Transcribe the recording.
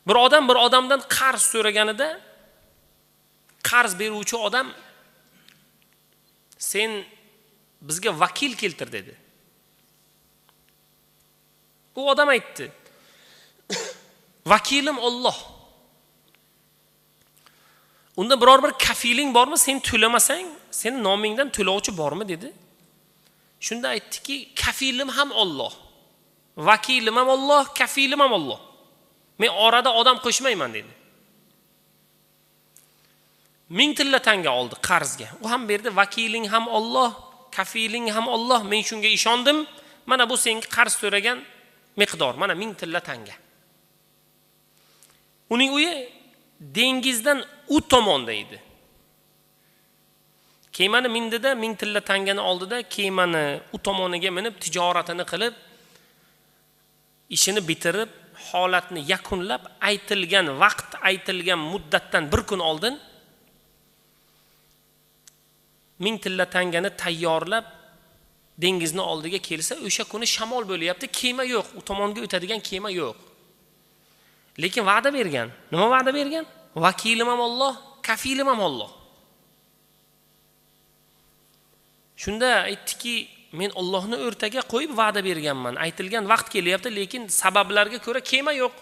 Bir odamdan qarz so'raganida, qarz beruvchi odam sen bizga vakil keltir dedi. U odam aytdi: vakilim Alloh. Unda biror bir kafiling bormi? Sen to'lamasang, seni nomingdan to'lovchi bormi dedi. Shunda aytdiki, kafilim ham Alloh. Vakilim ham Alloh, kafilim ham Alloh. Men orada odam qo'shmayman dedi. 1000 tilla tanga oldi qarzga. U ham berdi, vakiling ham Alloh, kafiling ham Alloh. Men shunga ishondim. Mana bu senga qarz so'ragan miqdor. Mana 1000 tilla tanga. Uning uyi dengizdan u tomonda edi. Kemani mindida 1000 tilla tangani oldida kemani u tomoniga minib tijoratini qilib, ishini bitirib, holatni yakunlab, aytilgan vaqt, aytilgan muddatdan bir kun oldin 1000 tilla tangani tayyorlab dengizni oldiga kelsa, o'sha kuni shamol bo'lyapti, kema yo'q, u tomonga o'tadigan kema yo'q. Lekin va'da bergan. Nima va'da bergan? Vakilim ham Alloh, kafilim ham Alloh. Shunda aytdiki, men Allohni o'rtaga qo'yib va'da berganman. Aytilgan vaqt kelyapti, lekin sabablarga ko'ra kema yo'q.